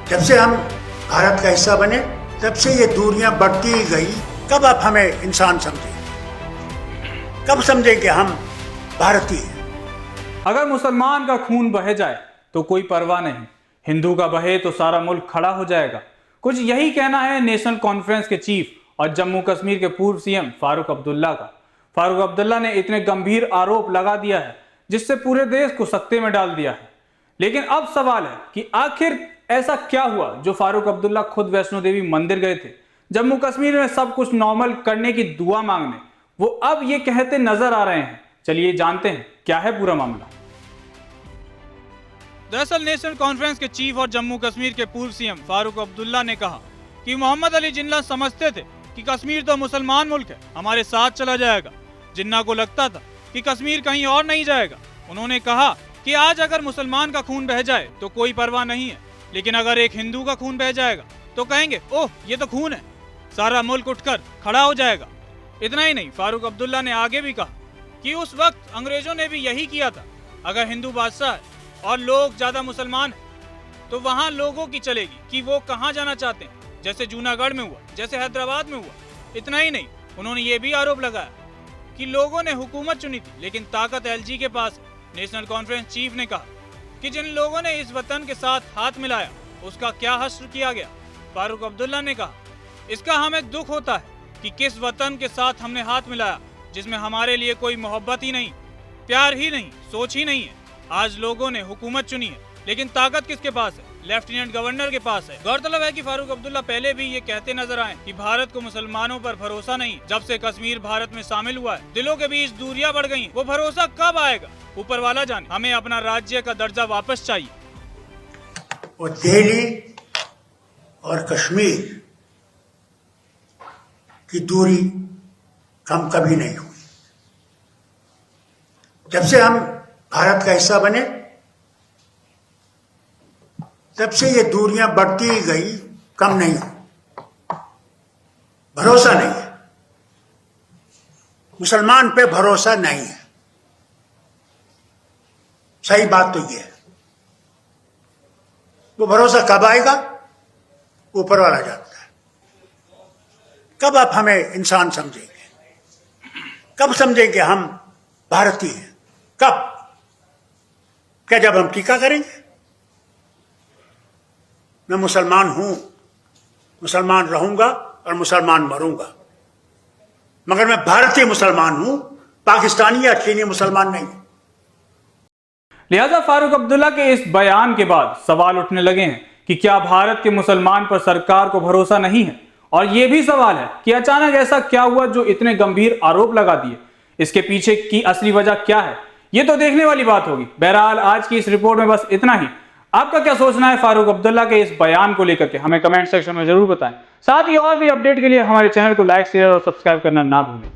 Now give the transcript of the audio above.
जब से हम भारत का हिस्सा बने तब से ये दूरियां बढ़ती ही गई। कब आप हमें इंसान समझेंगे? कब समझेंगे हम भारतीय हैं? अगर मुसलमान का खून बह जाए तो कोई परवाह नहीं, हिंदू का बहे तो सारा मुल्क खड़ा हो जाएगा। कुछ यही कहना है नेशनल कॉन्फ्रेंस के चीफ और जम्मू कश्मीर के पूर्व सीएम फारूक अब्दुल्ला का। फारूक अब्दुल्ला ने इतने गंभीर आरोप लगा दिया है जिससे पूरे देश को सकते में डाल दिया है। लेकिन अब सवाल है कि आखिर ऐसा क्या हुआ जो फारूक अब्दुल्ला खुद वैष्णो देवी मंदिर गए थे, जम्मू कश्मीर में सब कुछ नॉर्मल करने की दुआ मांगने, वो अब ये कहते नजर आ रहे हैं। चलिए जानते हैं क्या है पूरा मामला। दरअसल नेशनल कॉन्फ्रेंस के चीफ और जम्मू कश्मीर के पूर्व सीएम फारूक अब्दुल्ला ने कहा कि मोहम्मद अली जिन्ना समझते थे कि कश्मीर तो मुसलमान मुल्क है, हमारे साथ चला जाएगा। जिन्ना को लगता था कि कश्मीर कहीं और नहीं जाएगा। उन्होंने कहा कि आज अगर मुसलमान का खून बह जाए तो कोई परवाह नहीं है, लेकिन अगर एक हिंदू का खून बह जाएगा तो कहेंगे ओह ये तो खून है, सारा मुल्क उठकर खड़ा हो जाएगा। इतना ही नहीं, फारूक अब्दुल्ला ने आगे भी कहा कि उस वक्त अंग्रेजों ने भी यही किया था। अगर हिंदू बादशाह है और लोग ज्यादा मुसलमान हैं तो वहाँ लोगों की चलेगी कि वो कहाँ जाना चाहते हैं, जैसे जूनागढ़ में हुआ, जैसे हैदराबाद में हुआ। इतना ही नहीं, उन्होंने ये भी आरोप लगाया कि लोगों ने हुकूमत चुनी थी लेकिन ताकत एलजी के पास है। नेशनल कॉन्फ्रेंस चीफ ने कहा कि जिन लोगों ने इस वतन के साथ हाथ मिलाया उसका क्या हश्र किया गया। फारूक अब्दुल्ला ने कहा इसका हमें दुख होता है कि किस वतन के साथ हमने हाथ मिलाया जिसमें हमारे लिए कोई मोहब्बत ही नहीं, प्यार ही नहीं, सोच ही नहीं है। आज लोगों ने हुकूमत चुनी है लेकिन ताकत किसके पास है? लेफ्टिनेंट गवर्नर के पास है। गौरतलब है कि फारूक अब्दुल्ला पहले भी ये कहते नजर आए कि भारत को मुसलमानों पर भरोसा नहीं। जब से कश्मीर भारत में शामिल हुआ है दिलों के बीच दूरियां बढ़ गई। वो भरोसा कब आएगा ऊपर वाला जाने। हमें अपना राज्य का दर्जा वापस चाहिए। और दिल्ली और कश्मीर की दूरी कम कभी नहीं हुई। जब से हम भारत का हिस्सा बने तब से ये दूरियां बढ़ती ही गई, कम नहीं हुई। भरोसा नहीं है, मुसलमान पे भरोसा नहीं है। सही बात तो ये है। वो भरोसा कब आएगा ऊपर वाला जानता है। कब आप हमें इंसान समझेंगे? कब समझेंगे हम भारतीय हैं? कब? क्या जब हम टीका करेंगे? मैं मुसलमान हूं, मुसलमान रहूंगा और मुसलमान मरूंगा, मगर मैं भारतीय मुसलमान हूं, पाकिस्तानी या चीनी मुसलमान नहीं। लिहाजा फारूक अब्दुल्ला के इस बयान के बाद सवाल उठने लगे हैं कि क्या भारत के मुसलमान पर सरकार को भरोसा नहीं है। और यह भी सवाल है कि अचानक ऐसा क्या हुआ जो इतने गंभीर आरोप लगा दिए। इसके पीछे की असली वजह क्या है, यह तो देखने वाली बात होगी। बहरहाल आज की इस रिपोर्ट में बस इतना ही। आपका क्या सोचना है फारूक अब्दुल्ला के इस बयान को लेकर के हमें कमेंट सेक्शन में जरूर बताएं। साथ ही और भी अपडेट के लिए हमारे चैनल को लाइक, शेयर और सब्सक्राइब करना ना भूलें।